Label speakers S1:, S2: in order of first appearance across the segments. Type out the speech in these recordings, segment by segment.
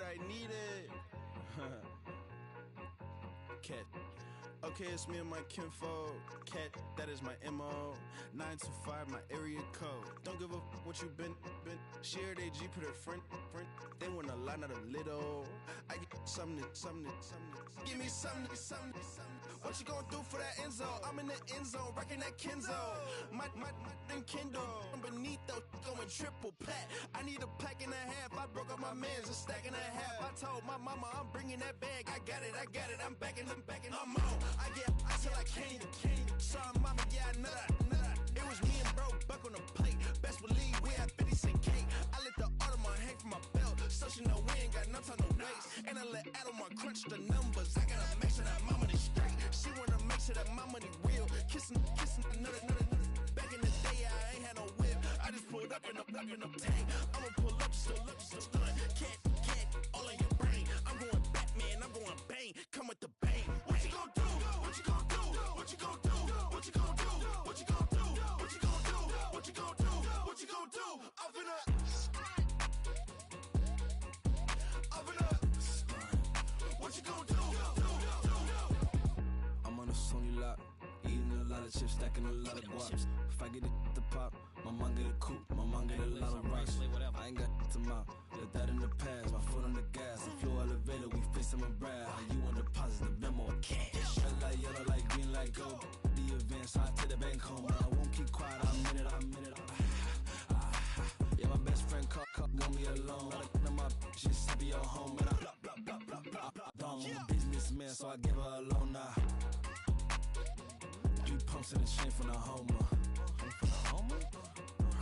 S1: I need it. Cat. Okay, it's me and my kinfolk. Cat, that is my MO. 925, my area code. Don't give a what you been. Shared AG, put her friend. They want a lot, not a little. I get something. Give me something. What you gonna do for that end zone? I'm in the end zone, rocking that Kenzo. My thing Kindle. Beneath though, going triple plat. I need a pack and a half. I broke up my mans, a stack and a half. I told my mama I'm bringing that bag. I got it. I'm backing, I'm on. I get ice till I can't. Sorry, mama, yeah, I know that. It was me and bro, buck on the plate. Best believe we had 50 cent cake. I let the Audemars hang from my belt, so she know we ain't got no time to waste. And I let Adelmar crunch the numbers. I gotta make sure that my money straight. She wanna make sure that my money real. Kissing another. Back in the day, I ain't had no whip. I just pulled up in a tank. I'ma pull up just to stun. Cat, all in your brain. I'm going Batman, I'm going bang. Come with the bang. What you gon' do? What you gon' do? What you gon' do? What you gon' do? What you gon' do? What you gon' do? What you gon' do? What you gon' do? I'm finna. What you gon' do?
S2: I'm on a Sony lot, eating a lot of chips, stacking a lot of guaps. If I get it to pop, my mom get a coupe, my mom get a lot of rocks. I ain't got to mouth, let that in the past. My foot on the gas, I flow elevator, we facing my brad. How you on deposit the memo of cash? Red light, yellow light, green light, go. The events, I take the bank home, but I won't keep quiet. I'm in it. Yeah, my best friend call, want me alone. None of my bitches happy your home, and I blah. I'm a businessman, so I give her a loan now. 3 pumps in the chain from the Homer.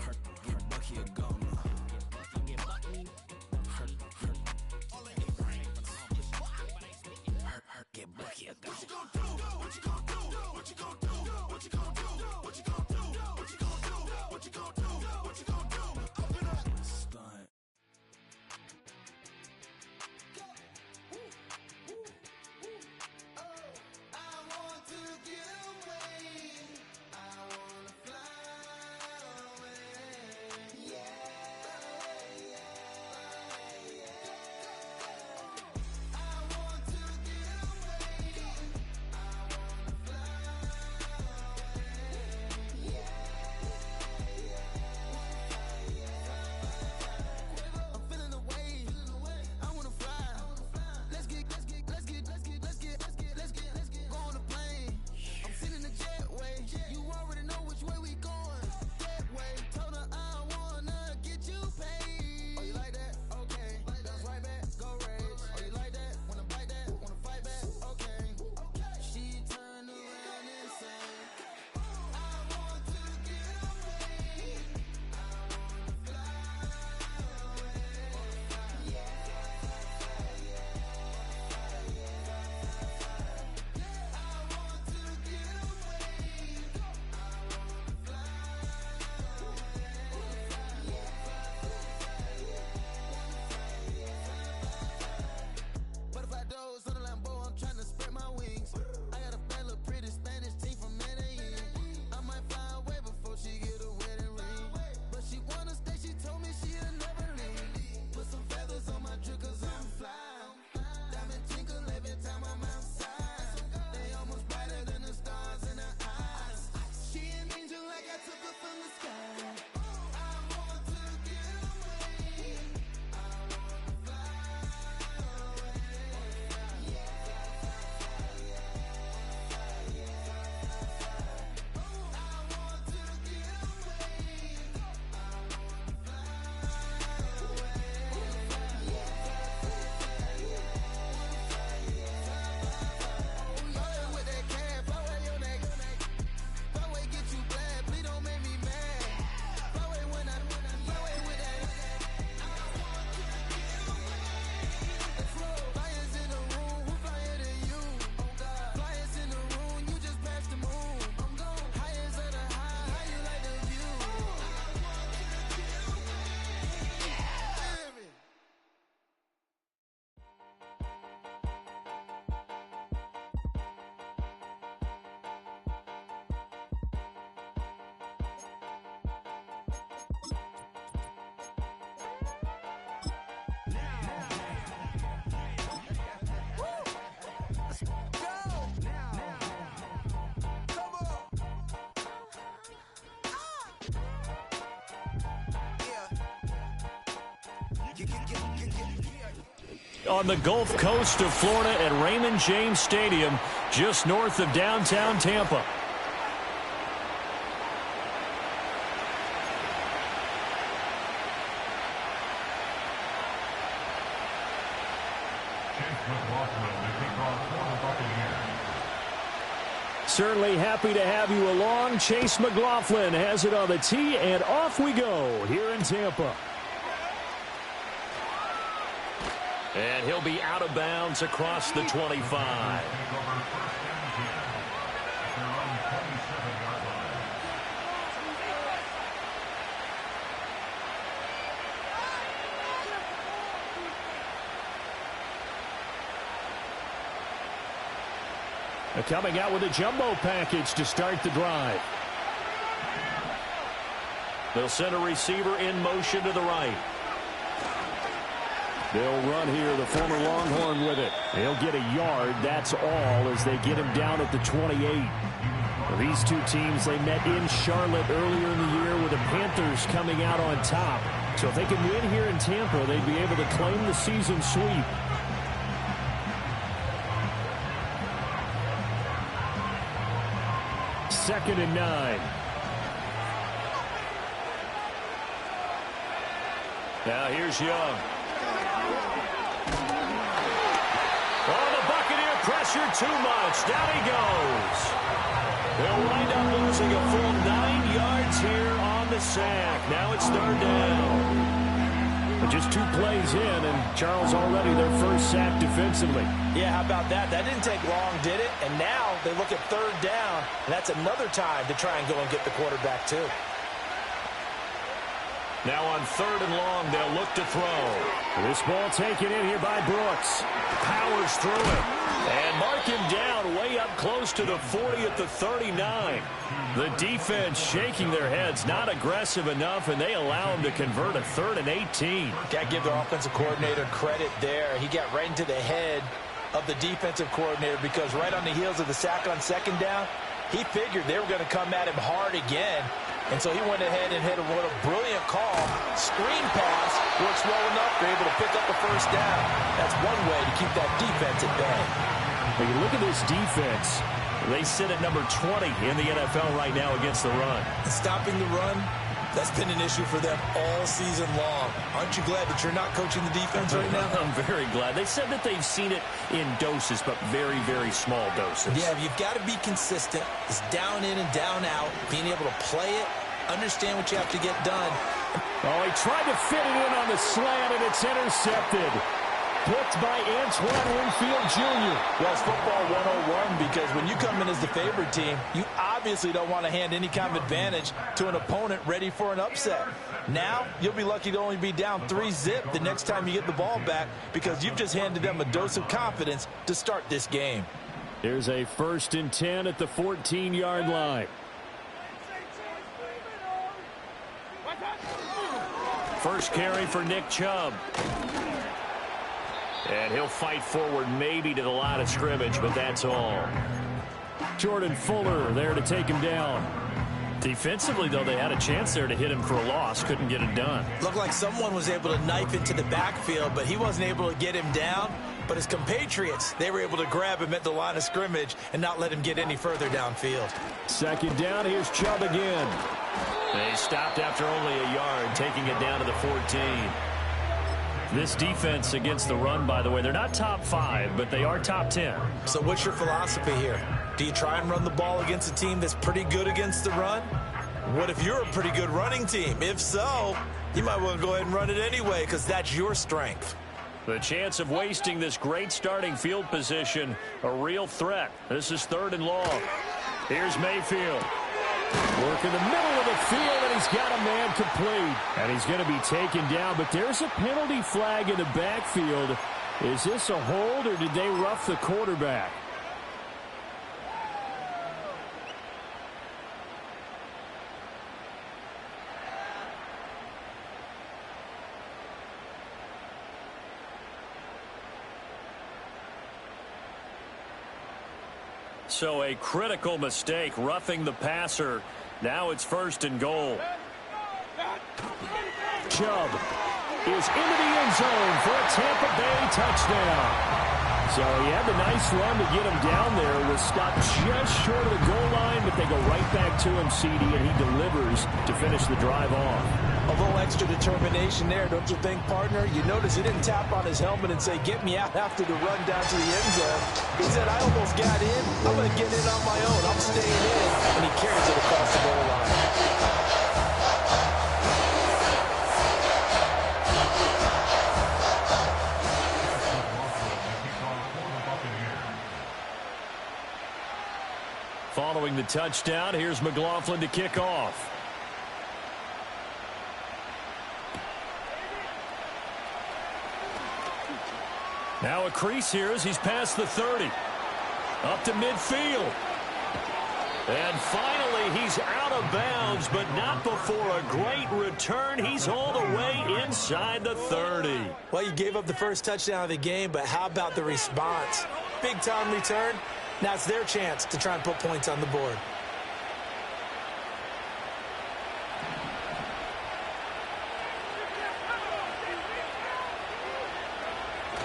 S2: Her Bucky a goner. Her get Bucky a goner.
S1: What you gon' do? What you gon' do? What you gon' do? What you gon' do? What you gon' do? What you gon' do? What you gon' do? What you gon' do? I'm finna
S2: stunt.
S3: I want to get away. I wanna On the Gulf Coast of Florida at Raymond James Stadium, just north of downtown Tampa. Certainly happy to have you along. Chase McLaughlin has it on the tee, and off we go here in Tampa. And he'll be out of bounds across the 25. Coming out with a jumbo package to start the drive. They'll send a receiver in motion to the right. They'll run here, the former Longhorn with it. He'll get a yard, that's all, as they get him down at the 28. These two teams, they met in Charlotte earlier in the year with the Panthers coming out on top. So if they can win here in Tampa, they'd be able to claim the season sweep. Second and 9. Now here's Young. Oh, the Buccaneer pressure too much. Down he goes. They'll wind up losing a full 9 yards here on the sack. Now it's third down. But just 2 plays in, and Charles already their first sack defensively.
S4: Yeah, how about that? That didn't take long, did it? And now they look at third down, and that's another time to try and go and get the quarterback, too.
S3: Now on third and long, they'll look to throw. This ball taken in here by Brooks. Powers through it. And mark him down way up close to the 40 at the 39. The defense shaking their heads, not aggressive enough, and they allow him to convert a 3rd and 18.
S4: Got to give their offensive coordinator credit there. He got right into the head of the defensive coordinator because right on the heels of the sack on second down, he figured they were going to come at him hard again. And so he went ahead and hit what a brilliant call. Screen pass works well enough. They're able to pick up the first down. That's one way to keep that defense at bay.
S3: When you look at this defense, they sit at number 20 in the NFL right now against the run.
S4: Stopping the run, that's been an issue for them all season long. Aren't you glad that you're not coaching the defense right now?
S3: I'm very glad. They said that they've seen it in doses, but very, very small doses.
S4: Yeah, you've got to be consistent. It's down in and down out, being able to play it, understand what you have to get done.
S3: Oh, he tried to fit it in on the slant, and it's intercepted. Picked by Antoine Winfield Jr.
S4: Well, it's football 101 because when you come in as the favorite team, you obviously don't want to hand any kind of advantage to an opponent ready for an upset. Now, you'll be lucky to only be down 3-zip the next time you get the ball back because you've just handed them a dose of confidence to start this game.
S3: Here's a 1st and 10 at the 14-yard line. First carry for Nick Chubb. And he'll fight forward maybe to the line of scrimmage, but that's all. Jordan Fuller there to take him down. Defensively, though, they had a chance there to hit him for a loss. Couldn't get it done.
S4: Looked like someone was able to knife into the backfield, but he wasn't able to get him down. But his compatriots, they were able to grab him at the line of scrimmage and not let him get any further downfield.
S3: Second down, here's Chubb again. They stopped after only a yard, taking it down to the 14. This defense against the run, by the way, they're not top 5, but they are top 10.
S4: So what's your philosophy here? Do you try and run the ball against a team that's pretty good against the run? What if you're a pretty good running team? If so, you might want to go ahead and run it anyway because that's your strength.
S3: The chance of wasting this great starting field position, a real threat. This is 3rd and long. Here's Mayfield. Work in the middle of the field, and he's got a man complete. And he's going to be taken down, but there's a penalty flag in the backfield. Is this a hold, or did they rough the quarterback? So a critical mistake, roughing the passer. Now it's 1st and goal. Chubb is into the end zone for a Tampa Bay touchdown. So he had the nice run to get him down there. Was stopped just short of the goal line, but they go right back to him, CD, and he delivers to finish the drive off.
S4: A little extra determination there, don't you think, partner? You notice he didn't tap on his helmet and say, get me out after the run down to the end zone. He said, I almost got in. I'm going to get in on my own. I'm staying in. And he carries it across the goal line.
S3: Following the touchdown, here's McLaughlin to kick off. Now a crease here as he's past the 30. Up to midfield. And finally, he's out of bounds, but not before a great return. He's all the way inside the 30.
S4: Well, you gave up the first touchdown of the game, but how about the response? Big-time return. Now it's their chance to try and put points on the board.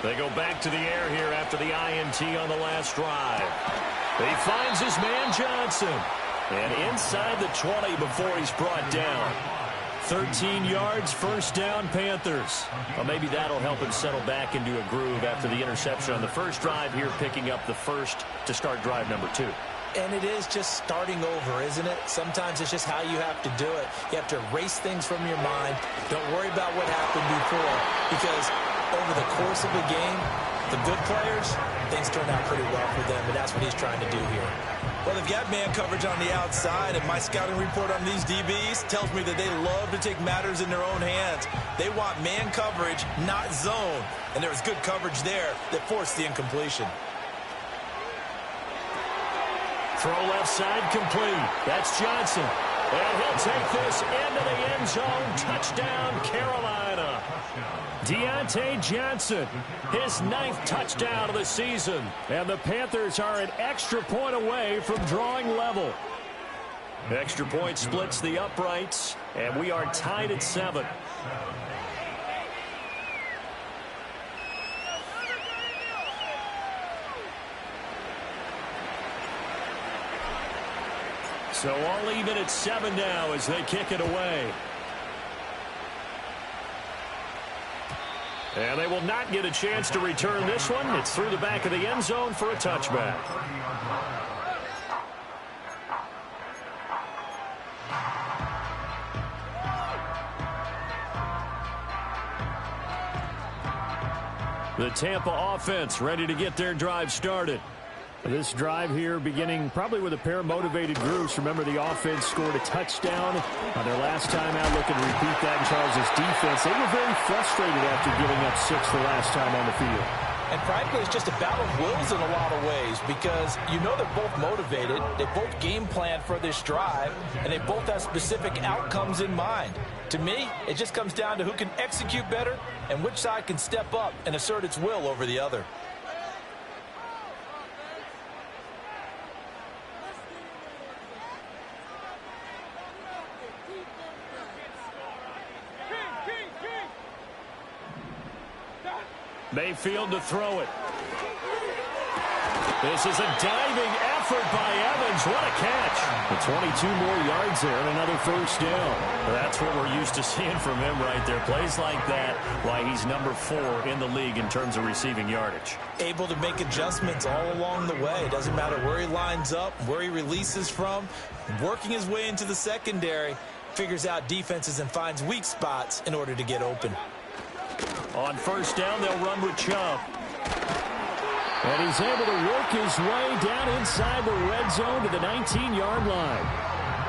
S3: They go back to the air here after the INT on the last drive. He finds his man Johnson. And inside the 20 before he's brought down. 13 yards, first down, Panthers. Well, maybe that'll help him settle back into a groove after the interception on the first drive here, picking up the first to start drive number 2.
S4: And it is just starting over, isn't it? Sometimes it's just how you have to do it. You have to erase things from your mind. Don't worry about what happened before, because over the course of a game, the good players, things turn out pretty well for them, and that's what he's trying to do here. Well, they've got man coverage on the outside, and my scouting report on these DBs tells me that they love to take matters in their own hands. They want man coverage, not zone. And there was good coverage there that forced the incompletion.
S3: Throw left side complete. That's Johnson. And he'll take this into the end zone. Touchdown, Carolina. Deontay Johnson, his 9th touchdown of the season. And the Panthers are an extra point away from drawing level. Extra point splits the uprights, and we are tied at 7. So all even at 7 now as they kick it away. And they will not get a chance to return this one. It's through the back of the end zone for a touchback. The Tampa offense ready to get their drive started. This drive here beginning probably with a pair of motivated groups. Remember, the offense scored a touchdown on their last time out. Looking to repeat that in Charles' defense. They were very frustrated after giving up 6 the last time on the field.
S4: And frankly, it's just a battle of wills in a lot of ways, because you know they're both motivated, they both game plan for this drive, and they both have specific outcomes in mind. To me, it just comes down to who can execute better and which side can step up and assert its will over the other.
S3: Mayfield to throw it. This is a diving effort by Evans. What a catch. The 22 more yards there and another first down. That's what we're used to seeing from him right there. Plays like that, why he's number 4 in the league in terms of receiving yardage.
S4: Able to make adjustments all along the way. Doesn't matter where he lines up, where he releases from. Working his way into the secondary. Figures out defenses and finds weak spots in order to get open.
S3: On first down, they'll run with Chubb. And he's able to work his way down inside the red zone to the 19-yard line.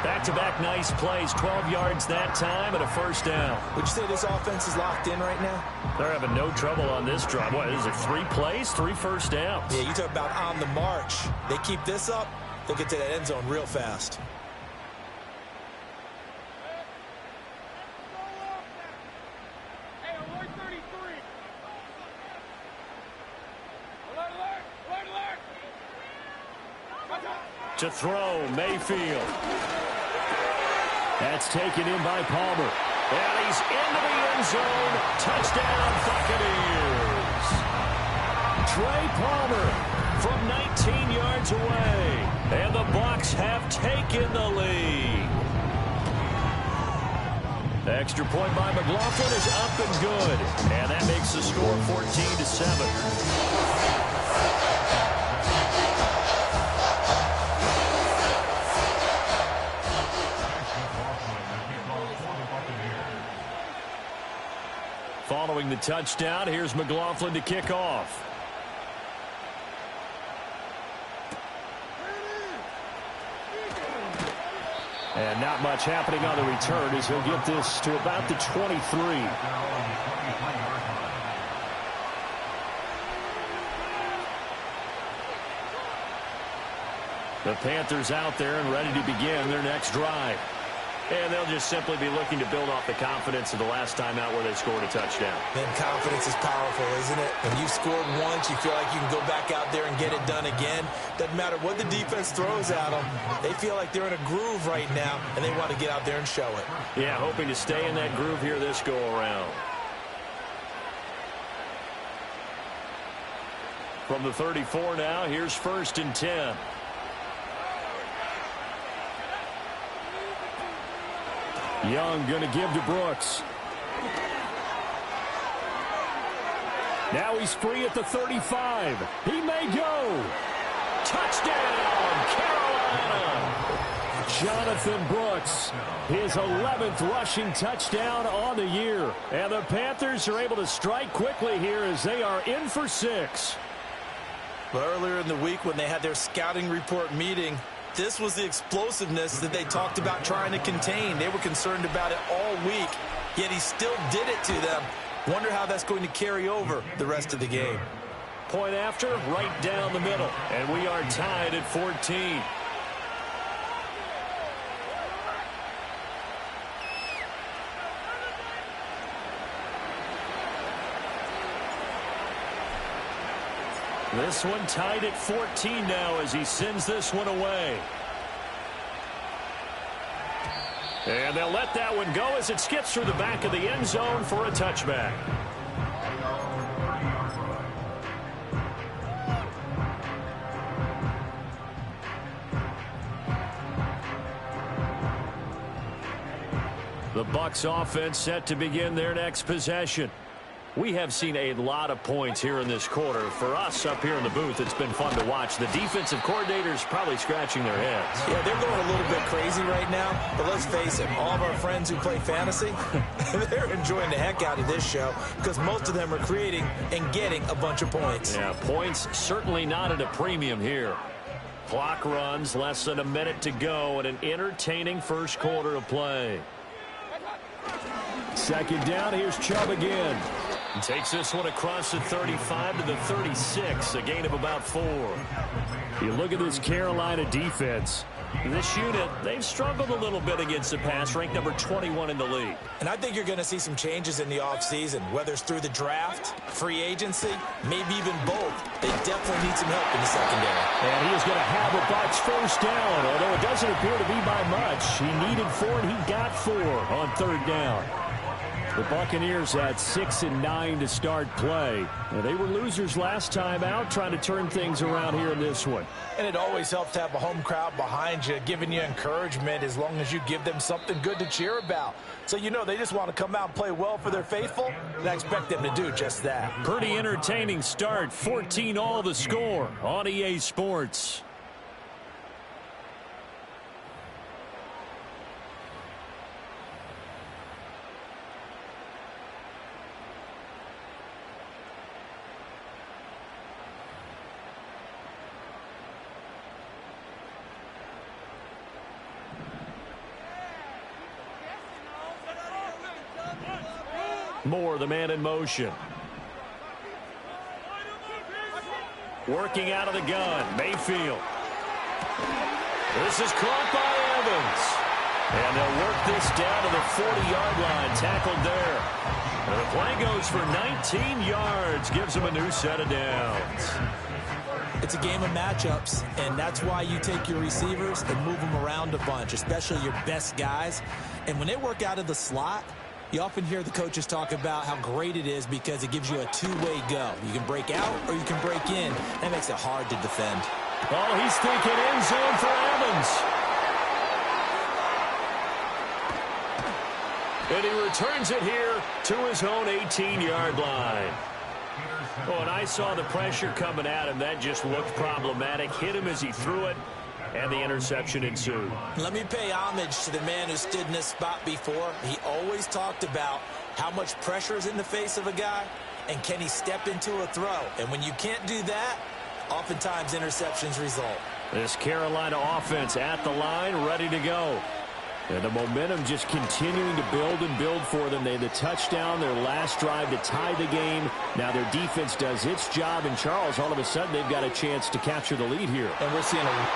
S3: Back-to-back nice plays, 12 yards that time and a first down.
S4: Would you say this offense is locked in right now?
S3: They're having no trouble on this drive. What is it, 3 plays, 3 first downs?
S4: Yeah, you talk about on the march. They keep this up, they'll get to that end zone real fast. To throw, Mayfield.
S3: That's taken in by Palmer. And he's into the end zone. Touchdown, Buccaneers. Trey Palmer from 19 yards away. And the Bucs have taken the lead. The extra point by McLaughlin is up and good. And that makes the score 14-7. Following the touchdown, here's McLaughlin to kick off. And not much happening on the return as he'll get this to about the 23. The Panthers out there and ready to begin their next drive. And they'll just simply be looking to build off the confidence of the last time out where they scored a touchdown.
S4: And confidence is powerful, isn't it? When you've scored once, you feel like you can go back out there and get it done again. Doesn't matter what the defense throws at them. They feel like they're in a groove right now, and they want to get out there and show it.
S3: Yeah, hoping to stay in that groove here this go-around. From the 34 now, here's 1st and 10. Young going to give to Brooks. Now he's free at the 35. He may go. Touchdown, Carolina. Jonathan Brooks, his 11th rushing touchdown on the year. And the Panthers are able to strike quickly here as they are in for 6.
S4: But earlier in the week when they had their scouting report meeting, this was the explosiveness that they talked about trying to contain. They were concerned about it all week, yet he still did it to them. Wonder how that's going to carry over the rest of the game.
S3: Point after, right down the middle. And we are tied at 14. This one tied at 14 now as he sends this one away. And they'll let that one go as it skips through the back of the end zone for a touchback. The Bucs offense set to begin their next possession. We have seen a lot of points here in this quarter. For us up here in the booth, it's been fun to watch. The defensive coordinators probably scratching their heads.
S4: Yeah, they're going a little bit crazy right now. But let's face it, all of our friends who play fantasy, they're enjoying the heck out of this show because most of them are creating and getting a bunch of points.
S3: Yeah, points certainly not at a premium here. Clock runs, less than a minute to go, and an entertaining first quarter of play. Second down, here's Chubb again. He takes this one across the 35 to the 36, a gain of about 4. You look at this Carolina defense. This unit, they've struggled a little bit against the pass, ranked number 21 in the league.
S4: And I think you're going to see some changes in the offseason, whether it's through the draft, free agency, maybe even both. They definitely need some help in the secondary.
S3: And he is going to have a Bucs first down, although it doesn't appear to be by much. He needed 4, and he got 4 on 3rd down. The Buccaneers had 6 and 9 to start play. And they were losers last time out, trying to turn things around here in this one.
S4: And it always helps to have a home crowd behind you, giving you encouragement as long as you give them something good to cheer about. So you know they just want to come out and play well for their faithful, and I expect them to do just that.
S3: Pretty entertaining start. 14 all the score on EA Sports. Moore, the man in motion. Working out of the gun, Mayfield. This is caught by Evans. And they'll work this down to the 40-yard line, tackled there. And the play goes for 19 yards, gives them a new set of downs.
S4: It's a game of matchups, and that's why you take your receivers and move them around a bunch, especially your best guys. And when they work out of the slot, you often hear the coaches talk about how great it is because it gives you a two-way go. You can break out or you can break in. That makes it hard to defend.
S3: Oh, he's thinking end zone for Evans. And he returns it here to his own 18-yard line. Oh, and I saw the pressure coming at him. That just looked problematic. Hit him as he threw it, and the interception ensued.
S4: Let me pay homage to the man who stood in this spot before. He always talked about how much pressure is in the face of a guy, and can he step into a throw. And when you can't do that, oftentimes interceptions result.
S3: This Carolina offense at the line, ready to go. And the momentum just continuing to build and build for them. They had the touchdown, their last drive to tie the game. Now their defense does its job, and Charles, all of a sudden, they've got a chance to capture the lead here.
S4: And we're seeing a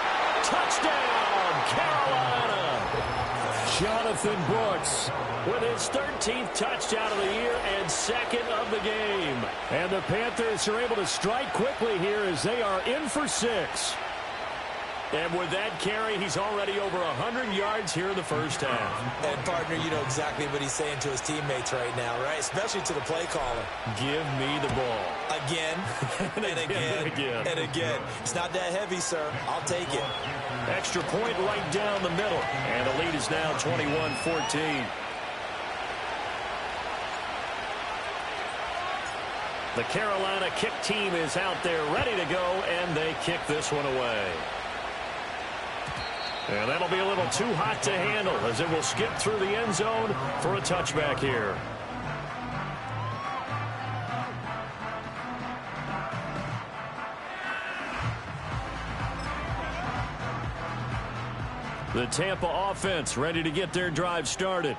S3: touchdown, Carolina! Jonathan Brooks with his 13th touchdown of the year and second of the game. And the Panthers are able to strike quickly here as they are in for 6. And with that carry, he's already over 100 yards here in the first half.
S4: And, partner, you know exactly what he's saying to his teammates right now, right? Especially to the play caller.
S3: Give me the ball.
S4: Again, and again, and again. It's not that heavy, sir. I'll take it.
S3: Extra point right down the middle. And the lead is now 21-14. The Carolina kick team is out there ready to go, and they kick this one away. And that'll be a little too hot to handle as it will skip through the end zone for a touchback here. The Tampa offense ready to get their drive started.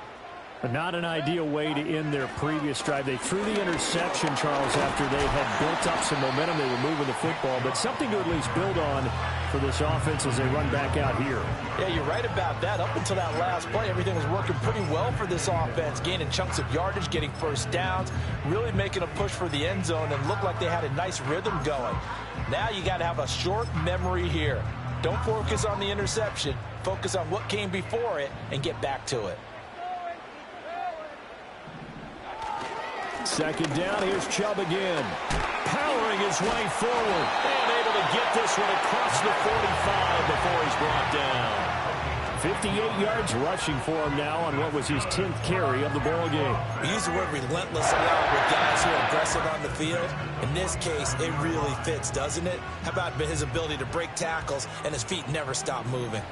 S3: Not an ideal way to end their previous drive. They threw the interception, Charles, after they had built up some momentum. They were moving the football, but something to at least build on for this offense as they run back out here.
S4: Yeah, you're right about that. Up until that last play, everything was working pretty well for this offense, gaining chunks of yardage, getting first downs, really making a push for the end zone, and looked like they had a nice rhythm going. Now you got to have a short memory here. Don't focus on the interception. Focus on what came before it and get back to it.
S3: Second down, here's Chubb again. Powering his way forward. And able to get this one across the 45 before he's brought down. 58 yards rushing for him now on what was his 10th carry of the ball game.
S4: We use the word relentless a lot with guys who are aggressive on the field. In this case, it really fits, doesn't it? How about his ability to break tackles and his feet never stop moving?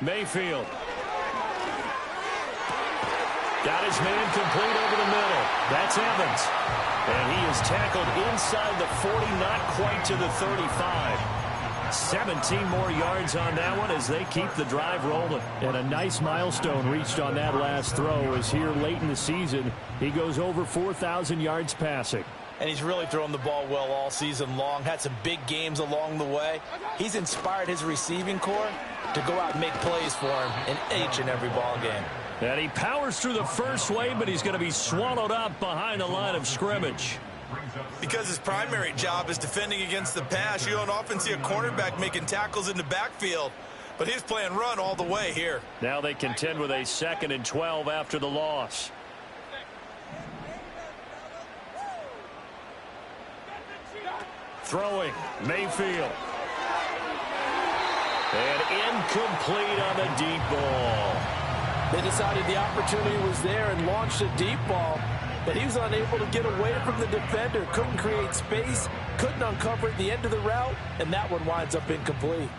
S3: Mayfield. Got his man complete over the middle. That's Evans. And he is tackled inside the 40, not quite to the 35. 17 more yards on that one as they keep the drive rolling. And a nice milestone reached on that last throw as here late in the season, he goes over 4,000 yards passing.
S4: And he's really thrown the ball well all season long. Had some big games along the way. He's inspired his receiving corps to go out and make plays for him in each and every ball game.
S3: And he powers through the first wave, but he's going to be swallowed up behind the line of scrimmage.
S5: Because his primary job is defending against the pass, you don't often see a cornerback making tackles in the backfield. But he's playing run all the way here.
S3: Now they contend with a 2nd and 12 after the loss. Throwing, Mayfield. And incomplete on the deep ball.
S6: They decided the opportunity was there and launched a deep ball, but he was unable to get away from the defender, couldn't create space, couldn't uncover at the end of the route, and that one winds up incomplete.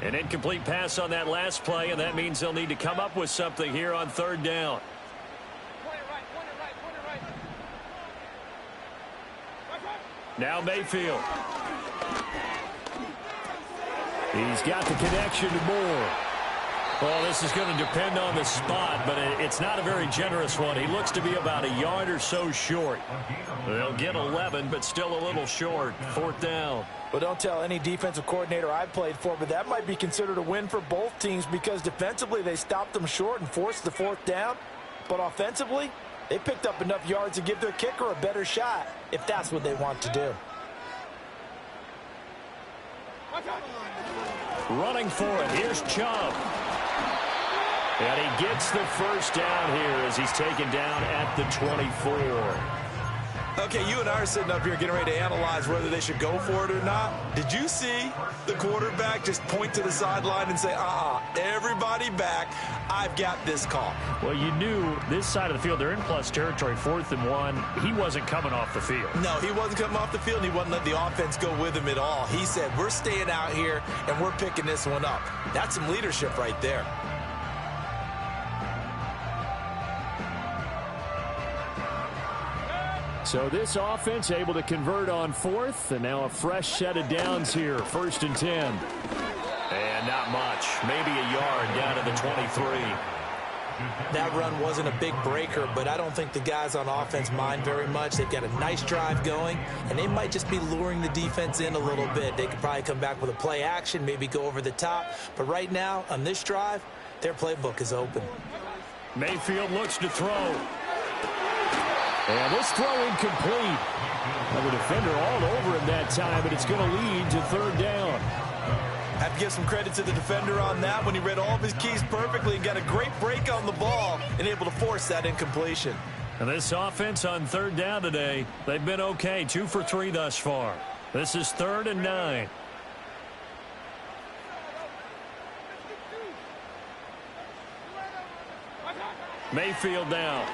S3: An incomplete pass on that last play, and that means they'll need to come up with something here on 3rd down. Now Mayfield. He's got the connection to Moore. Well, this is going to depend on the spot, but it's not a very generous one. He looks to be about a yard or so short. They'll get 11, but still a little short. 4th down.
S6: Well, don't tell any defensive coordinator I've played for, but that might be considered a win for both teams because defensively they stopped them short and forced the 4th down. But offensively, they picked up enough yards to give their kicker a better shot if that's what they want to do.
S3: Running for it. Here's Chubb. And he gets the first down here as he's taken down at the 24.
S5: Okay, you and I are sitting up here getting ready to analyze whether they should go for it or not. Did you see the quarterback just point to the sideline and say, everybody back, I've got this call?
S3: Well, you knew this side of the field, they're in plus territory, 4th and 1. He wasn't coming off the field.
S5: No, he wasn't coming off the field. He wasn't letting the offense go with him at all. He said, we're staying out here, and we're picking this one up. That's some leadership right there.
S3: So this offense able to convert on 4th, and now a fresh set of downs here, 1st and 10. And not much, maybe a yard down to the 23.
S6: That run wasn't a big breaker, but I don't think the guys on offense mind very much. They've got a nice drive going, and they might just be luring the defense in a little bit. They could probably come back with a play action, maybe go over the top. But right now, on this drive, their playbook is open.
S3: Mayfield looks to throw. And this throw incomplete. Now the defender all over him that time, but it's going to lead to 3rd down.
S5: Have to give some credit to the defender on that when he read all of his keys perfectly and got a great break on the ball and able to force that incompletion.
S3: And this offense on 3rd down today, they've been okay, 2 for 3 thus far. This is 3rd and 9. Mayfield now.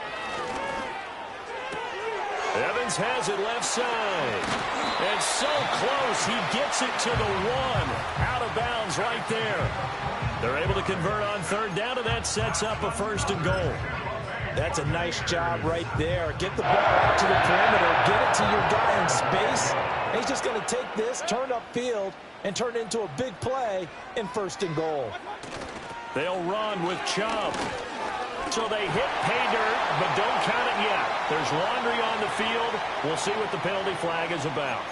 S3: Evans has it left side. And so close, he gets it to the 1. Out of bounds right there. They're able to convert on 3rd down, and that sets up a 1st and goal.
S6: That's a nice job right there. Get the ball out to the perimeter. Get it to your guy in space. And he's just going to take this, turn upfield, and turn it into a big play in 1st and goal.
S3: They'll run with Chubb. So they hit pay dirt, but don't count it yet. There's laundry on the field. We'll see what the penalty flag is about.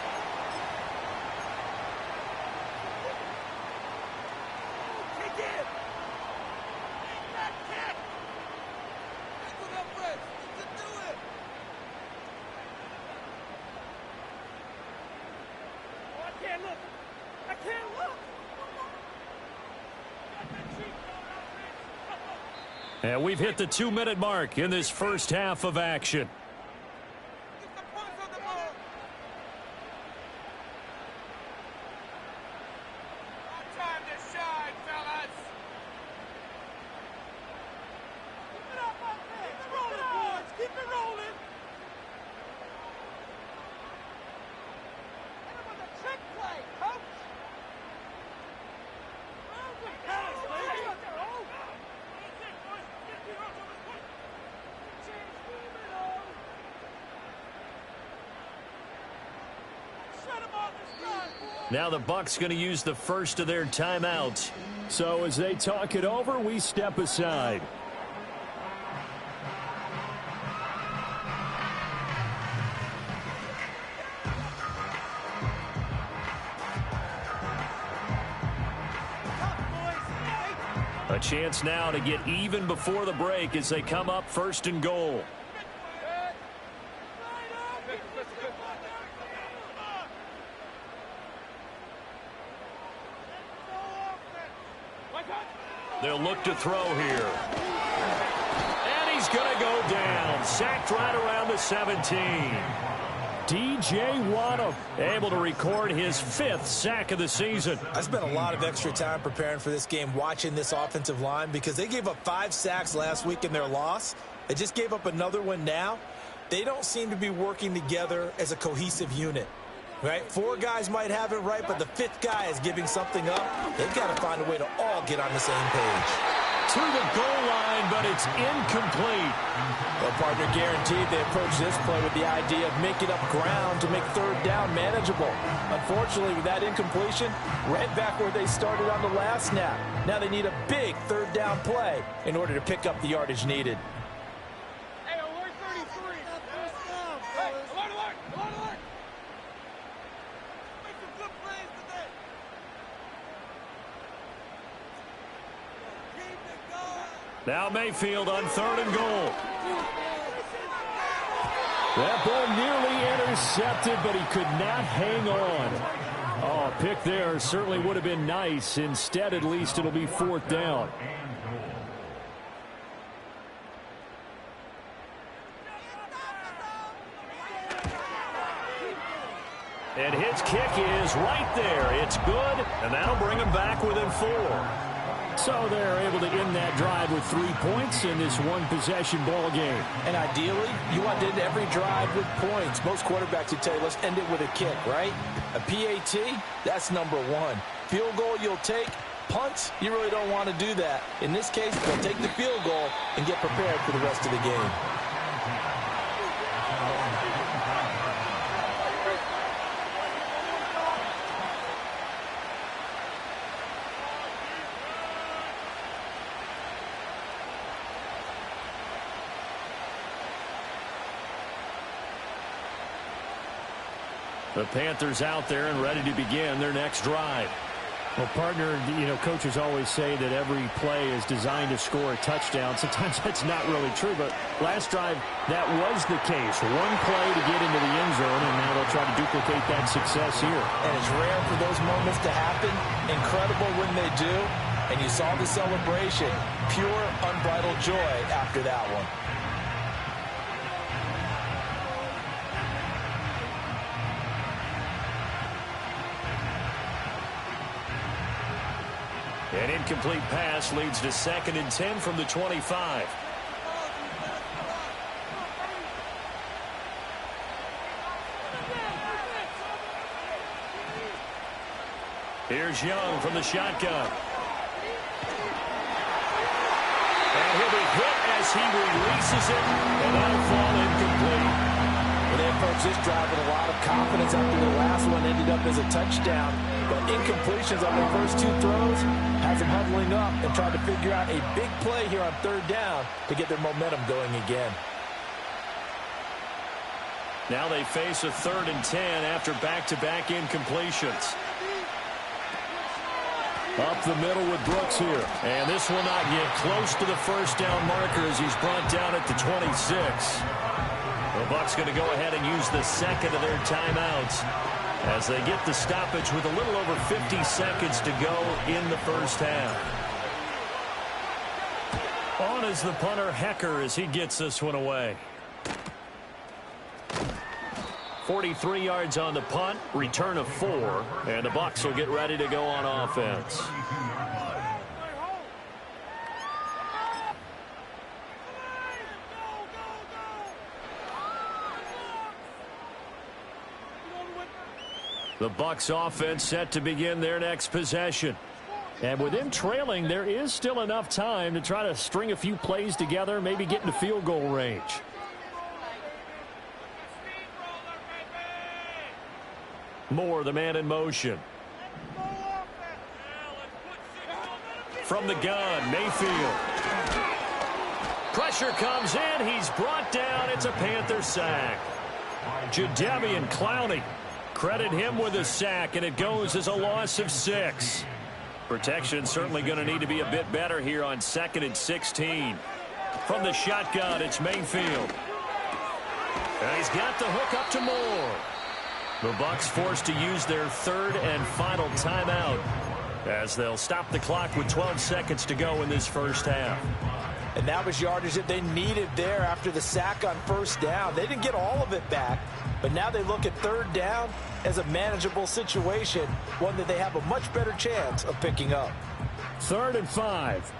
S3: And we've hit the 2-minute mark in this first half of action.
S7: Time to shine, fellas. Keep it up, keep it rolling, boys. Keep it rolling. And it was a trick play, coach.
S3: Now the Bucs going to use the first of their timeouts. So as they talk it over, we step aside. A chance now to get even before the break as they come up 1st and goal. They'll look to throw here. And he's going to go down. Sacked right around the 17. DJ Waddle able to record his 5th sack of the season.
S6: I spent a lot of extra time preparing for this game, watching this offensive line, because they gave up 5 sacks last week in their loss. They just gave up another one now. They don't seem to be working together as a cohesive unit. Right? 4 guys might have it right, but the 5th guy is giving something up. They've got to find a way to all get on the same page.
S3: To the goal line, but it's incomplete.
S6: Well, partner, guaranteed they approach this play with the idea of making up ground to make third down manageable. Unfortunately, with that incompletion, right back where they started on the last snap. Now they need a big third down play in order to pick up the yardage needed.
S7: Hey, alert 33. Hey, alert. Make some good plays today. Keep it going.
S3: Now Mayfield on 3rd and goal. That ball nearly intercepted, but he could not hang on. Oh, a pick there certainly would have been nice. Instead, at least, it'll be 4th down. And his kick is right there. It's good, and that'll bring him back within 4. So they're able to end that drive with 3 points in this one-possession ball game.
S6: And ideally, you want to end every drive with points. Most quarterbacks would tell you, let's end it with a kick, right? A PAT, that's number 1. Field goal you'll take. Punts, you really don't want to do that. In this case, they'll take the field goal and get prepared for the rest of the game.
S3: The Panthers out there and ready to begin their next drive. Well, partner, coaches always say that every play is designed to score a touchdown. Sometimes that's not really true, but last drive, that was the case. One play to get into the end zone, and now they'll try to duplicate that success here.
S6: And it's rare for those moments to happen. Incredible when they do. And you saw the celebration. Pure, unbridled joy after that one.
S3: An incomplete pass leads to 2nd and 10 from the 25. Here's Young from the shotgun. And he'll be hit as he releases it, and that'll fall incomplete.
S6: Well, they approached this drive with a lot of confidence after the last one ended up as a touchdown. But incompletions on their first 2 throws has them huddling up and trying to figure out a big play here on 3rd down to get their momentum going again.
S3: Now they face a 3rd and 10 after back-to-back incompletions. Up the middle with Brooks here. And this will not get close to the first down marker as he's brought down at the 26. The Bucs going to go ahead and use the second of their timeouts as they get the stoppage with a little over 50 seconds to go in the first half. On is the punter, Hecker, as he gets this one away. 43 yards on the punt, return of 4, and the Bucs will get ready to go on offense. The Bucs offense set to begin their next possession. And with them trailing, there is still enough time to try to string a few plays together, maybe get into field goal range. Moore, the man in motion. From the gun, Mayfield. Pressure comes in. He's brought down. It's a Panther sack. Jadeveon Clowney. Credit him with a sack, and it goes as a loss of 6. Protection certainly going to need to be a bit better here on 2nd and 16. From the shotgun, it's Mayfield. And he's got the hook up to Moore. The Bucs forced to use their 3rd and final timeout as they'll stop the clock with 12 seconds to go in this first half.
S6: And that was yardage that they needed there after the sack on 1st down. They didn't get all of it back, but now they look at 3rd down as a manageable situation, one that they have a much better chance of picking up.
S3: 3rd and 5.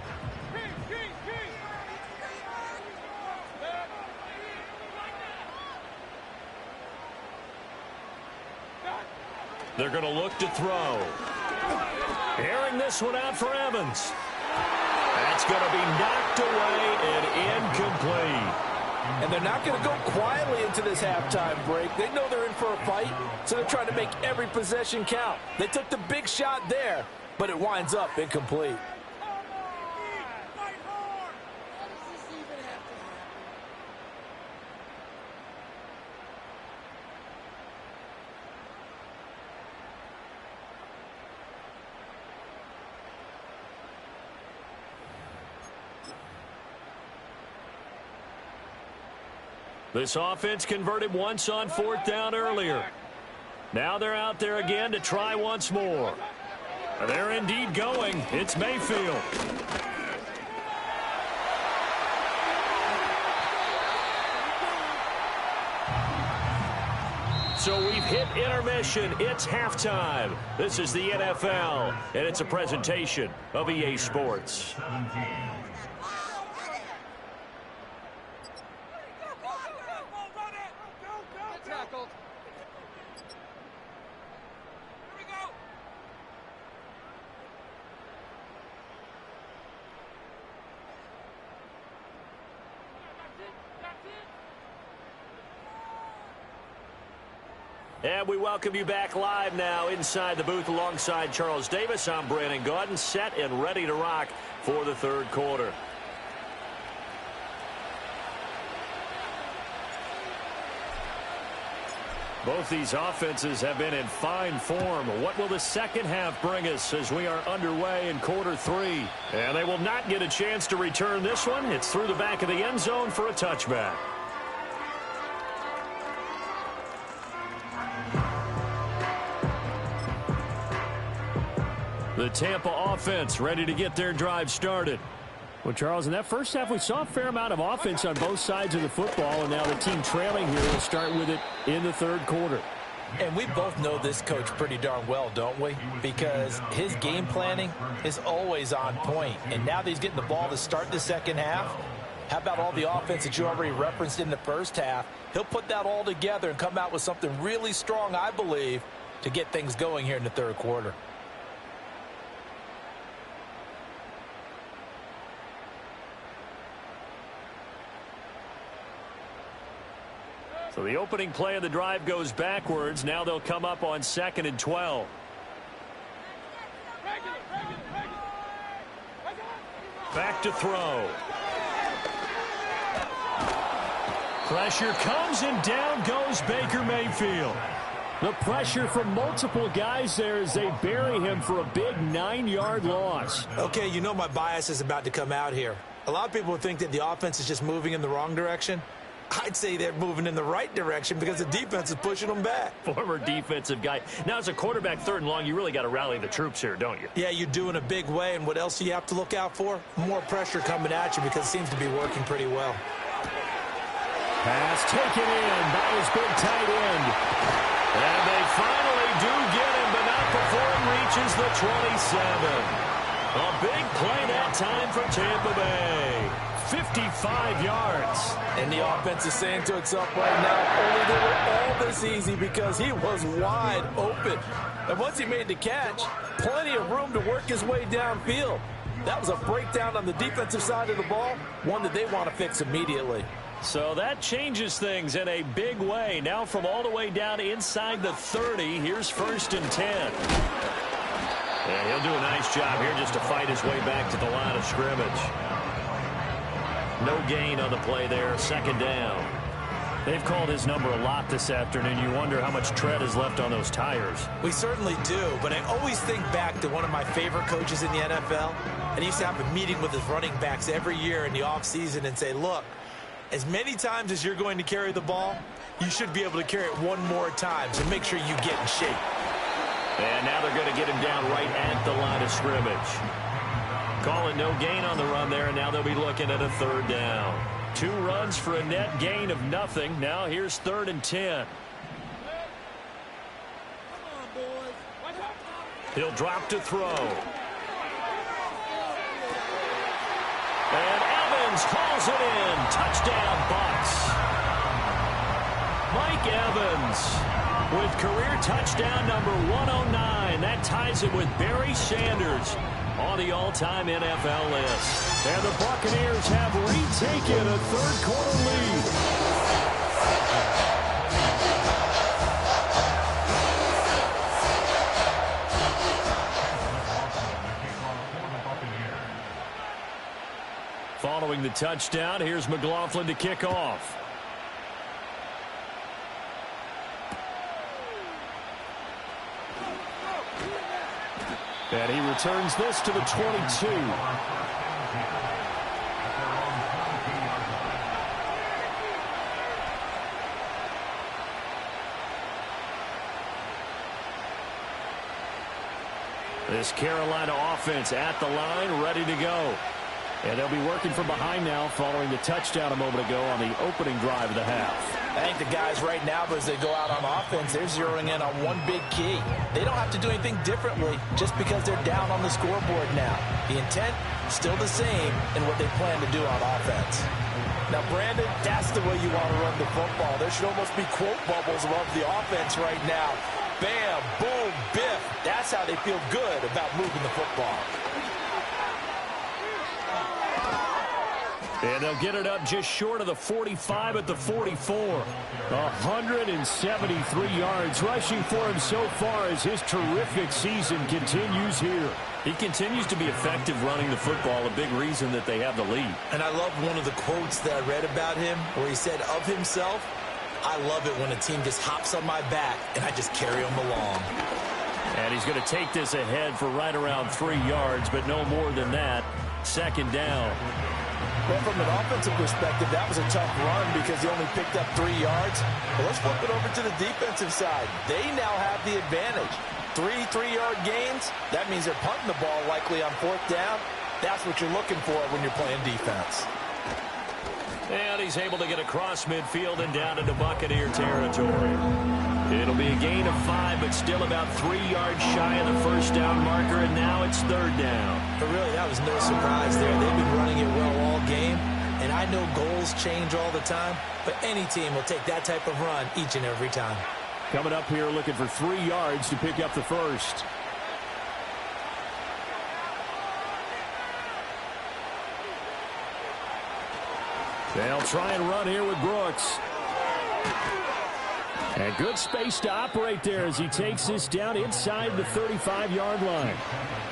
S3: They're going to look to throw. Airing this one out for Evans. That's going to be knocked away and incomplete.
S6: And they're not going to go quietly into this halftime break. They know they're in for a fight, so they're trying to make every possession count. They took the big shot there, but it winds up incomplete.
S3: This offense converted once on 4th down earlier. Now they're out there again to try once more. They're indeed going. It's Mayfield. So we've hit intermission. It's halftime. This is the NFL, and it's a presentation of EA Sports. And we welcome you back live now inside the booth alongside Charles Davis. I'm Brandon Gaudin, set and ready to rock for the third quarter. Both these offenses have been in fine form. What will the second half bring us as we are underway in quarter 3? And they will not get a chance to return this one. It's through the back of the end zone for a touchback. The Tampa offense ready to get their drive started.
S8: Well, Charles, in that first half, we saw a fair amount of offense on both sides of the football, and now the team trailing here will start with it in the third quarter.
S4: And we both know this coach pretty darn well, don't we? Because his game planning is always on point. And now that he's getting the ball to start the second half, how about all the offense that you already referenced in the first half? He'll put that all together and come out with something really strong, I believe, to get things going here in the third quarter.
S3: So the opening play of the drive goes backwards. Now they'll come up on 2nd and 12. Back to throw. Pressure comes and down goes Baker Mayfield.
S8: The pressure from multiple guys there as they bury him for a big 9-yard loss.
S5: Okay, you know my bias is about to come out here. A lot of people think that the offense is just moving in the wrong direction. I'd say they're moving in the right direction because the defense is pushing them back.
S3: Former defensive guy. Now, as a quarterback, 3rd and long, you really got to rally the troops here, don't you?
S5: Yeah, you do in a big way. And what else do you have to look out for? More pressure coming at you because it seems to be working pretty well.
S8: Pass taken in by his big tight end.
S3: And they finally do get him, but not before he reaches the 27. A big play that time for Tampa Bay. 55 yards.
S6: And the offense is saying to itself right now, only they were all this easy because he was wide open. And once he made the catch, plenty of room to work his way downfield. That was a breakdown on the defensive side of the ball, one that they want to fix immediately.
S3: So that changes things in a big way. Now from all the way down inside the 30, here's 1st and 10. And he'll do a nice job here just to fight his way back to the line of scrimmage. No gain on the play there, 2nd down.
S8: They've called his number a lot this afternoon. You wonder how much tread is left on those tires.
S5: We certainly do, but I always think back to one of my favorite coaches in the NFL. And he used to have a meeting with his running backs every year in the offseason and say, look, as many times as you're going to carry the ball, you should be able to carry it one more time, so make sure you get in shape.
S3: And now they're going to get him down right at the line of scrimmage. Calling no gain on the run there, and now they'll be looking at a 3rd down. 2 runs for a net gain of nothing. Now here's 3rd and 10. He'll drop to throw. And Evans hauls it in. Touchdown, Bucs. Mike Evans with career touchdown number 109. That ties it with Barry Sanders. on the all-time NFL list.
S8: And the Buccaneers have retaken a third-quarter lead. Following the touchdown, here's McLaughlin to kick off. And he returns this to the 22. This Carolina offense at the line, ready to go. And they'll be working from behind now following the touchdown a moment ago on the opening drive of the half.
S4: I think the guys right now, as they go out on offense, they're zeroing in on one big key. They don't have to do anything differently just because they're down on the scoreboard now. The intent, still the same in what they plan to do on offense. Now, Brandon, that's the way you want to run the football. There should almost be quote bubbles above the offense right now. Bam, boom, biff. That's how they feel good about moving the football.
S8: And they'll get it up just short of the 45 at the 44. 173 yards rushing for him so far as his terrific season continues here.
S3: He continues to be effective running the football, a big reason that they have the lead.
S4: And I love one of the quotes that I read about him where he said of himself, I love it when a team just hops on my back and I just carry them along.
S3: And he's going to take this ahead for right around 3 yards, but no more than that. Second down.
S4: Well, from an offensive perspective, that was a tough run because he only picked up 3 yards. But let's flip it over to the defensive side. They now have the advantage. 3-3-yard gains, that means they're punting the ball likely on 4th down. That's what you're looking for when you're playing defense.
S3: And he's able to get across midfield and down into Buccaneer territory. It'll be a gain of 5, but still about 3 yards shy of the first down marker, and now it's 3rd down.
S4: But really, that was no surprise there. They've been running it well all game, and I know goals change all the time, but any team will take that type of run each and every time.
S8: Coming up here looking for 3 yards to pick up the first. They'll try and run here with Brooks. And good space to operate there as he takes this down inside the 35-yard line.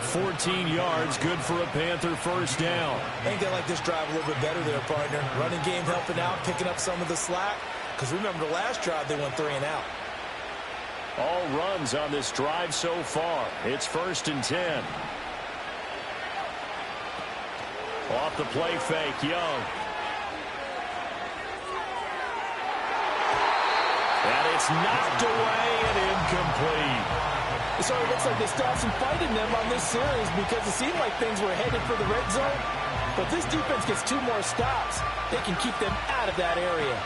S8: 14 yards, good for a Panther first down.
S4: I think they like this drive a little bit better there, partner. Running game helping out, picking up some of the slack. Because remember the last drive, they went 3 and out.
S3: All runs on this drive so far. It's 1st and 10. Off the play fake, Young. And it's knocked away and incomplete.
S6: So it looks like they still have some fight in them on this series because it seemed like things were headed for the red zone. But this defense gets 2 more stops. They can keep them out of that area.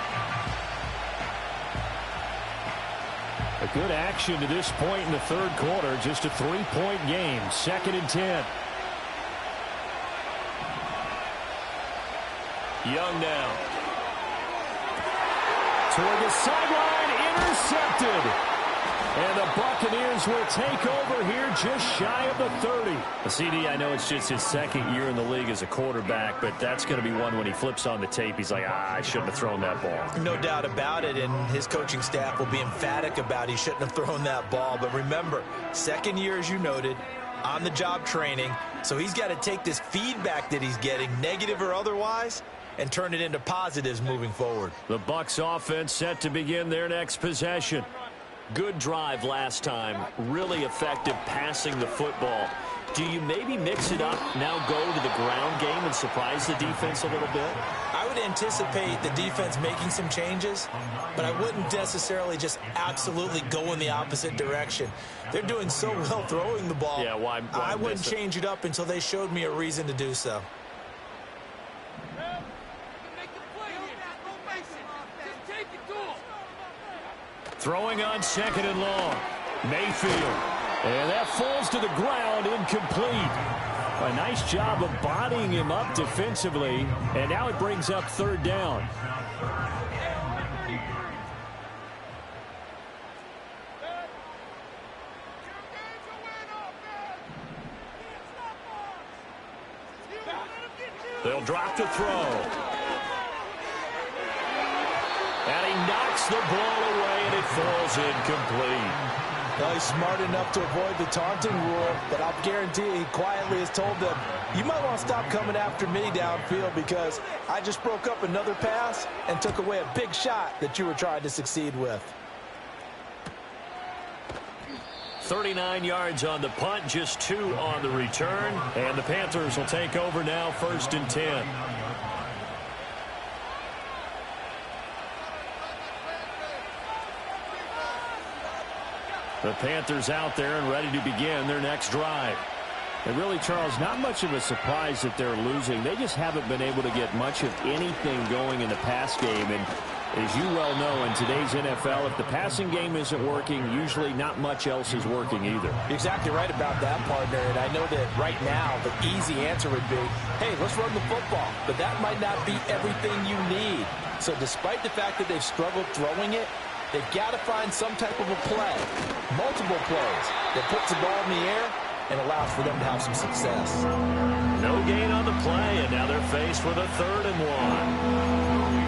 S8: A good action to this point in the 3rd quarter. Just a 3-point game. 2nd and 10.
S3: Young now.
S8: Toward the sideline, intercepted. And the Buccaneers will take over here just shy of the 30.
S3: CD, I know it's just his 2nd year in the league as a quarterback, but that's going to be one when he flips on the tape, he's like, I shouldn't have thrown that ball.
S4: No doubt about it, and his coaching staff will be emphatic about he shouldn't have thrown that ball. But remember, 2nd year, as you noted, on-the-job training, so he's got to take this feedback that he's getting, negative or otherwise, and turn it into positives moving forward.
S3: The Bucs offense set to begin their next possession. Good drive last time. Really effective passing the football. Do you maybe mix it up, now go to the ground game and surprise the defense a little bit?
S4: I would anticipate the defense making some changes, but I wouldn't necessarily just absolutely go in the opposite direction. They're doing so well throwing the ball.
S3: Yeah, why
S4: I wouldn't change it up until they showed me a reason to do so.
S3: Throwing on 2nd and long. Mayfield. And that falls to the ground, incomplete. A nice job of bodying him up defensively. And now it brings up 3rd down. They'll drop to throw. And he knocks the ball away, and it falls incomplete.
S4: Well, he's smart enough to avoid the taunting rule, but I'll guarantee you he quietly has told them, you might want to stop coming after me downfield because I just broke up another pass and took away a big shot that you were trying to succeed with.
S3: 39 yards on the punt, just 2 on the return, and the Panthers will take over now, 1st and 10. The Panthers out there and ready to begin their next drive.
S8: And really, Charles, not much of a surprise that they're losing. They just haven't been able to get much of anything going in the pass game. And as you well know, in today's NFL, if the passing game isn't working, usually not much else is working either.
S4: You're exactly right about that, partner. And I know that right now the easy answer would be, hey, let's run the football. But that might not be everything you need. So despite the fact that they've struggled throwing it, they've got to find some type of a play, multiple plays, that puts the ball in the air and allows for them to have some success.
S3: No gain on the play, and now they're faced with a 3rd and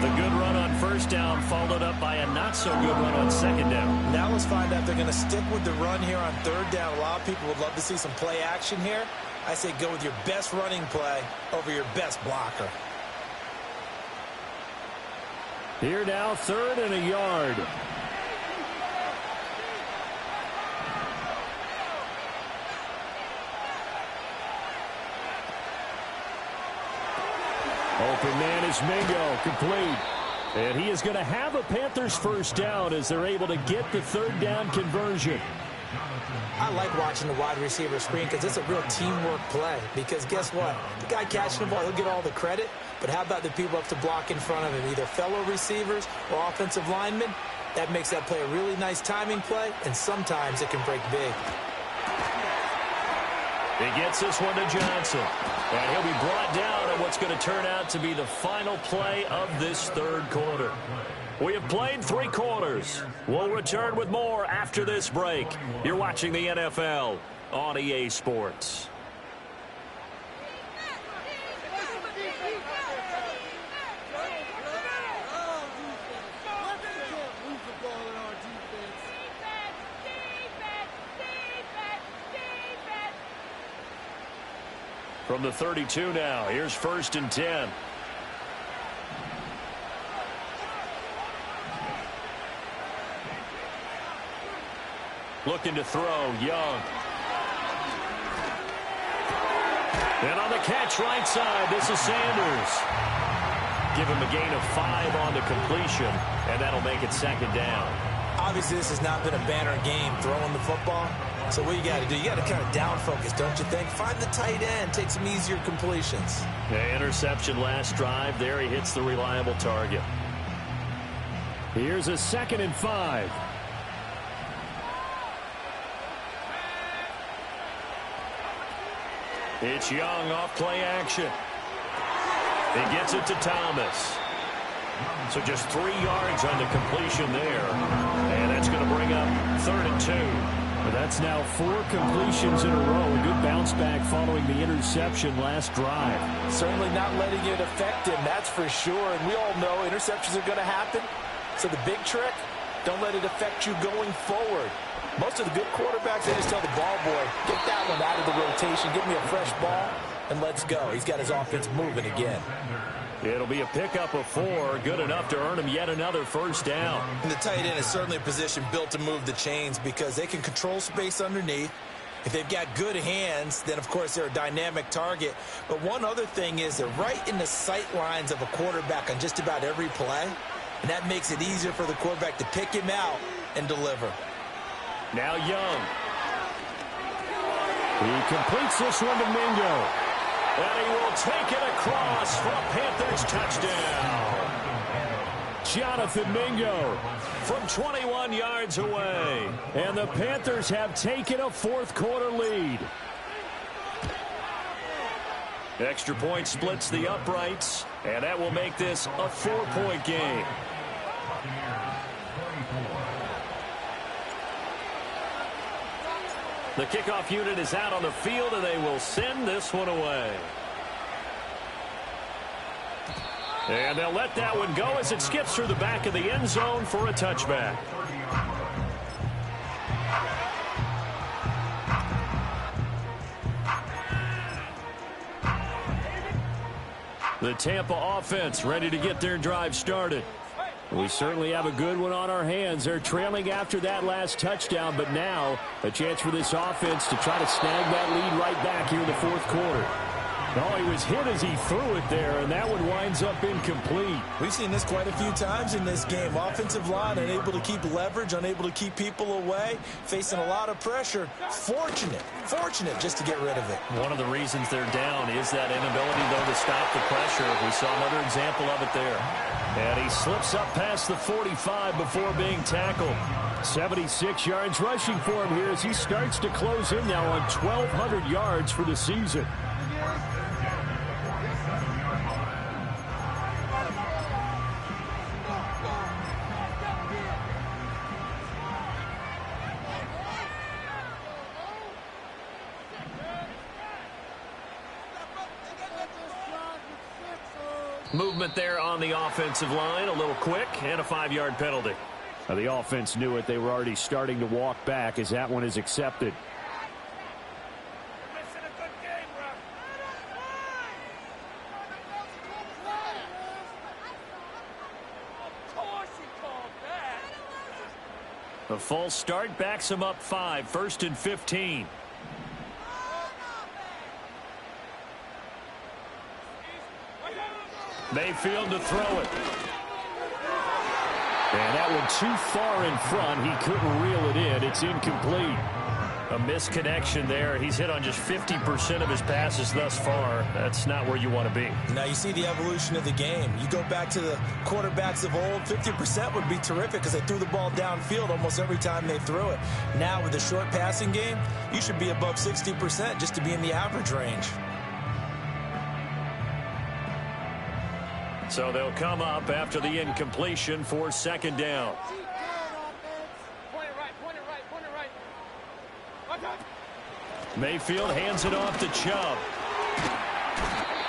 S3: 1. The good run on 1st down followed up by a not-so-good run on 2nd down.
S4: Now let's find out if they're going to stick with the run here on 3rd down. A lot of people would love to see some play action here. I say go with your best running play over your best blocker.
S8: Here now, 3rd and a yard. Open man is Mingo, complete. And he is going to have a Panthers 1st down as they're able to get the 3rd down conversion.
S4: I like watching the wide receiver screen because it's a real teamwork play. Because guess what? The guy catching the ball, he'll get all the credit. But how about the people up to block in front of him, either fellow receivers or offensive linemen? That makes that play a really nice timing play, and sometimes it can break big.
S3: He gets this one to Johnson. And he'll be brought down on what's going to turn out to be the final play of this 3rd quarter. We have played 3 quarters. We'll return with more after this break. You're watching the NFL on EA Sports. From the 32 now, here's 1st and 10. Looking to throw, Young. And on the catch right side, this is Sanders. Give him a gain of 5 on the completion, and that'll make it 2nd down.
S4: Obviously, this has not been a banner game throwing the football. So what you got to do, you got to kind of down focus, don't you think? Find the tight end, take some easier completions.
S3: The interception last drive. There he hits the reliable target.
S8: Here's a 2nd and 5.
S3: It's Young off play action. He gets it to Thomas. So just 3 yards on the completion there. And that's going to bring up 3rd and 2.
S8: But that's now 4 completions in a row. A good bounce back following the interception last drive.
S4: Certainly not letting it affect him, that's for sure. And we all know interceptions are going to happen. So the big trick, don't let it affect you going forward. Most of the good quarterbacks, they just tell the ball boy, get that one out of the rotation, give me a fresh ball, and let's go. He's got his offense moving again.
S3: It'll be a pickup of 4, good enough to earn him yet another 1st down.
S4: And the tight end is certainly a position built to move the chains because they can control space underneath. If they've got good hands, then, of course, they're a dynamic target. But one other thing is they're right in the sight lines of a quarterback on just about every play, and that makes it easier for the quarterback to pick him out and deliver.
S3: Now Young.
S8: He completes this one to Mingo.
S3: And he will take it across for a Panthers touchdown.
S8: Jonathan Mingo
S3: from 21 yards away.
S8: And the Panthers have taken a 4th quarter lead.
S3: Extra point splits the uprights, and that will make this a 4-point game. The kickoff unit is out on the field, and they will send this one away. And they'll let that one go as it skips through the back of the end zone for a touchback. The Tampa offense ready to get their drive started. We certainly have a good one on our hands. They're trailing after that last touchdown, but now a chance for this offense to try to snag that lead right back here in the fourth quarter. Oh, he was hit as he threw it there, and that one winds up incomplete.
S4: We've seen this quite a few times in this game. Offensive line unable to keep leverage, unable to keep people away, facing a lot of pressure. Fortunate just to get rid of it.
S3: One of the reasons they're down is that inability, though, to stop the pressure. We saw another example of it there. And he slips up past the 45 before being tackled. 76 yards rushing for him here as he starts to close in now on 1,200 yards for the season. Movement there on the offensive line, a little quick, and a 5-yard penalty.
S8: Now the offense knew it. They were already starting to walk back as that one is accepted.
S3: The false start backs him up 5, 1st and 15. Mayfield to throw it. And that one too far in front. He couldn't reel it in. It's incomplete. A misconnection there. He's hit on just 50% of his passes thus far. That's not where you want to be.
S4: Now you see the evolution of the game. You go back to the quarterbacks of old, 50% would be terrific because they threw the ball downfield almost every time they threw it. Now with the short passing game, you should be above 60% just to be in the average range.
S3: So they'll come up after the incompletion for 2nd down. Mayfield hands it off to Chubb.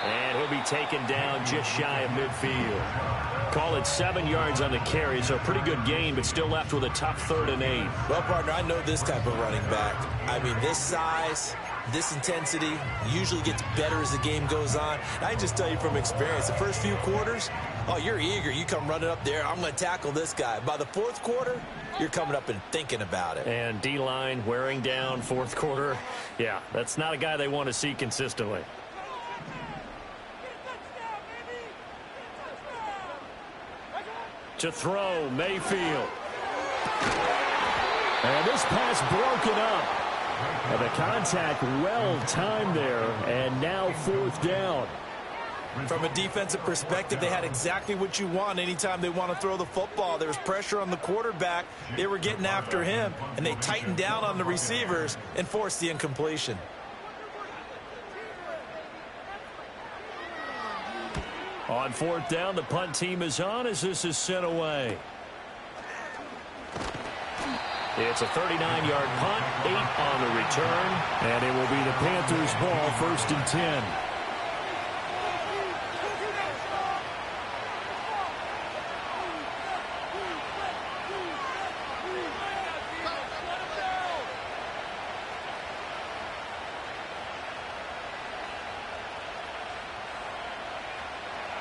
S3: And he'll be taken down just shy of midfield. Call it 7 yards on the carry, so a pretty good gain, but still left with a tough 3rd and 8.
S4: Well, partner, I know this type of running back. I mean, this size, this intensity usually gets better as the game goes on. And I can just tell you from experience, the first few quarters, oh, you're eager. You come running up there, I'm going to tackle this guy. By the 4th quarter, you're coming up and thinking about it.
S3: And D-line wearing down 4th quarter. Yeah, that's not a guy they want to see consistently. To throw, Mayfield.
S8: And this pass broken up. And the contact well timed there, and now 4th down.
S4: From a defensive perspective, they had exactly what you want anytime they want to throw the football. There was pressure on the quarterback. They were getting after him, and they tightened down on the receivers and forced the incompletion.
S3: On 4th down, the punt team is on as this is sent away. It's a 39-yard punt, 8 on the return.
S8: And it will be the Panthers' ball, 1st and 10.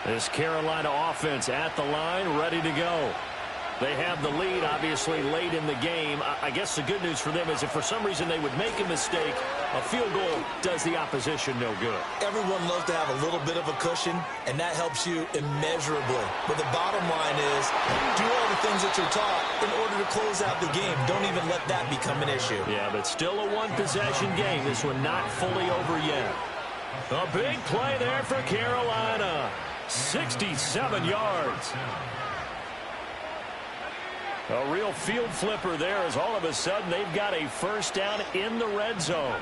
S3: This Carolina offense at the line, ready to go. They have the lead, obviously, late in the game. I guess the good news for them is if for some reason they would make a mistake, a field goal does the opposition no good.
S4: Everyone loves to have a little bit of a cushion, and that helps you immeasurably. But the bottom line is, do all the things that you're taught in order to close out the game. Don't even let that become an issue.
S3: Yeah, but still a one-possession game. This one not fully over yet. A big play there for Carolina. 67 yards. A real field flipper there as all of a sudden they've got a 1st down in the red zone.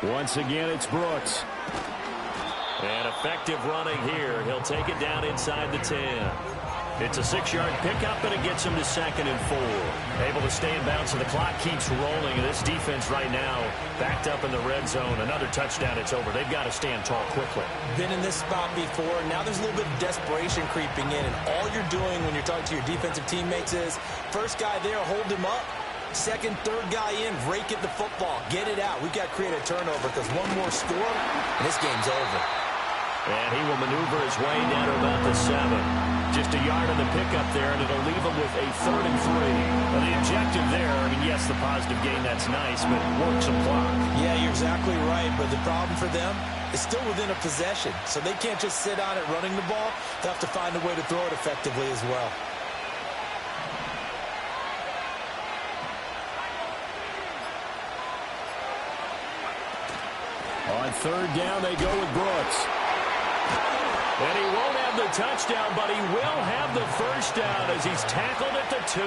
S8: Once again, it's Brooks.
S3: And effective running here. He'll take it down inside the 10. It's a 6-yard pickup, and it gets him to 2nd and 4. Able to stay in bounds, and the clock keeps rolling. And this defense right now backed up in the red zone. Another touchdown, it's over. They've got to stand tall quickly.
S4: Been in this spot before. Now there's a little bit of desperation creeping in, and all you're doing when you're talking to your defensive teammates is first guy there, hold him up. Second, third guy in, rake at the football. Get it out. We've got to create a turnover because one more score, and this game's over.
S3: And he will maneuver his way down to about the 7. Just a yard on the pickup there, and it'll leave him with a 3rd and 3. Now, the objective there, I mean, yes, the positive gain, that's nice, but work some clock.
S4: Yeah, you're exactly right, but the problem for them is still within a possession, so they can't just sit on it running the ball. They'll have to find a way to throw it effectively as well.
S8: On 3rd down, they go with Brooks.
S3: And he won't have the touchdown, but he will have the first down as he's tackled at the 2.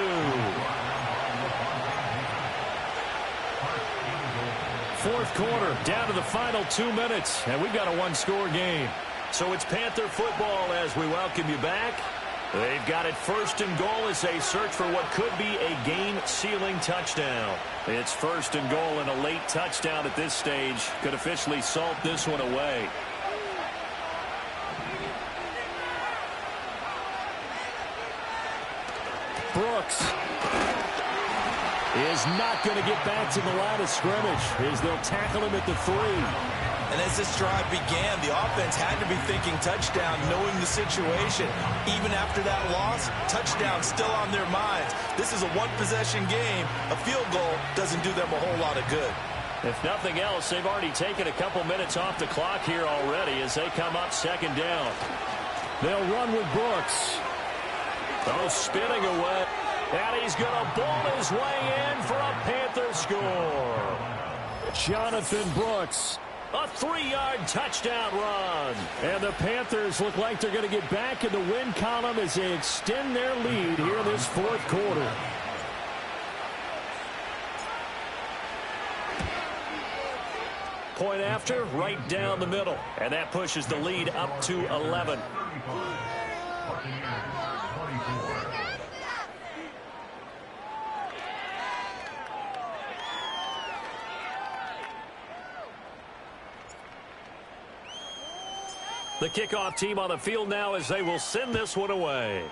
S3: 4th quarter, down to the final 2 minutes, and we've got a 1-score game. So it's Panther football as we welcome you back. They've got it 1st and goal as they search for what could be a game-sealing touchdown. It's 1st and goal, and a late touchdown at this stage could officially salt this one away.
S8: Brooks is not going to get back to the line of scrimmage as they'll tackle him at the 3.
S4: And as this drive began, the offense had to be thinking touchdown, knowing the situation. Even after that loss, touchdown still on their minds. This is a one-possession game. A field goal doesn't do them a whole lot of good.
S3: If nothing else, they've already taken a couple minutes off the clock here already as they come up 2nd down.
S8: They'll run with Brooks.
S3: Oh, spinning away. And he's going to ball his way in for a Panther score.
S8: Jonathan Brooks.
S3: A 3-yard touchdown run.
S8: And the Panthers look like they're going to get back in the win column as they extend their lead here in this 4th quarter.
S3: Point after, right down the middle. And that pushes the lead up to 11. The kickoff team on the field now as they will send this one away.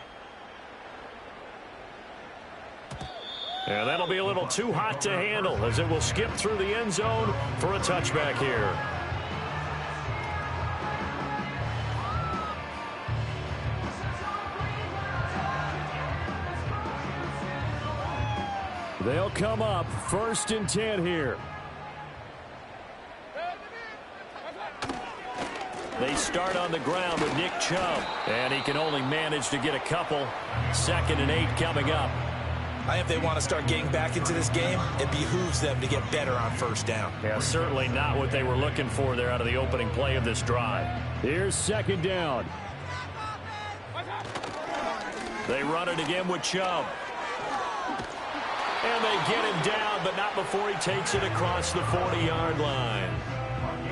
S3: And that'll be a little too hot to handle as it will skip through the end zone for a touchback here.
S8: They'll come up 1st and 10 here.
S3: They start on the ground with Nick Chubb, and he can only manage to get a couple. 2nd and 8 coming up.
S4: I think if they want to start getting back into this game, it behooves them to get better on 1st down.
S3: Yeah, certainly not what they were looking for there out of the opening play of this drive.
S8: Here's 2nd down.
S3: They run it again with Chubb. And they get him down, but not before he takes it across the 40-yard line.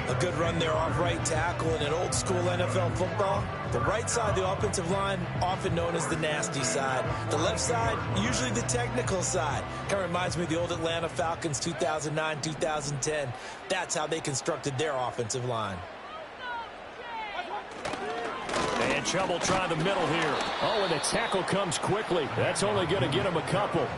S4: A good run there off right tackle in an old-school NFL football. The right side of the offensive line, often known as the nasty side. The left side, usually the technical side. Kind of reminds me of the old Atlanta Falcons 2009-2010. That's how they constructed their offensive line.
S3: And Chubb will try the middle here.
S8: Oh, and the tackle comes quickly. That's only going to get him a couple.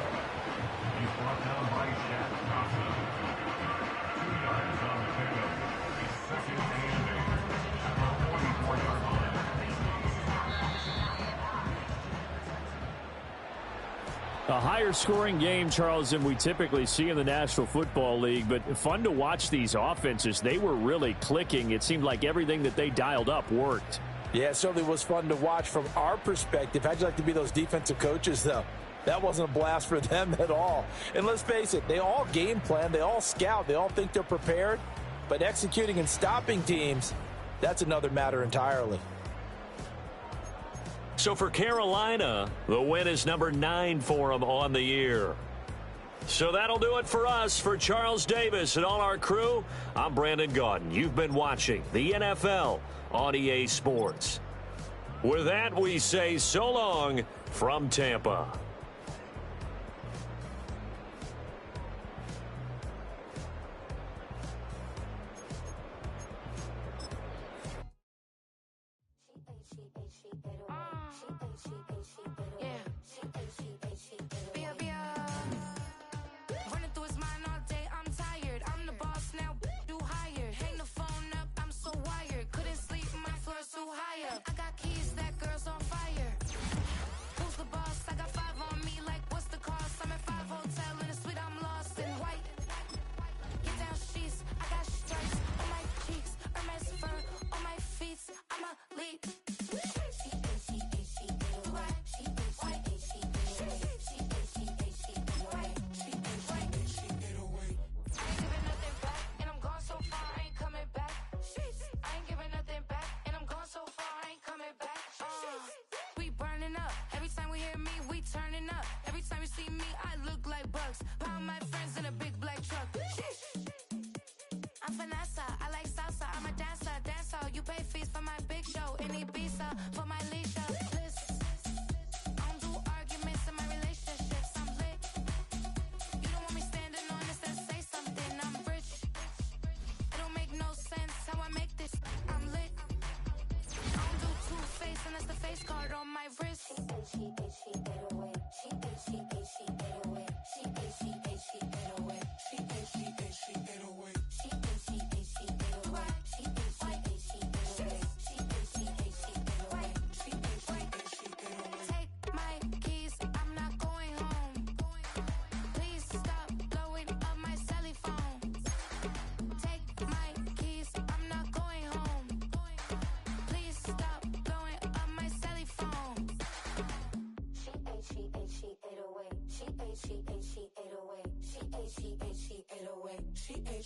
S8: A higher scoring game, Charles, than we typically see in the National Football League, but fun to watch these offenses. They were really clicking. It seemed like everything that they dialed up worked.
S6: Yeah, it certainly was fun to watch from our perspective. How'd you like to be those defensive coaches, though? That wasn't a blast for them at all. And let's face it, they all game plan, they all scout, they all think they're prepared, but executing and stopping teams, that's another matter entirely.
S3: So for Carolina, the win is number 9 for them on the year. So that'll do it for us. For Charles Davis and all our crew, I'm Brandon Gaudin. You've been watching the NFL on EA Sports. With that, we say so long from Tampa.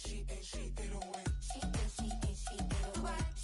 S9: She 808.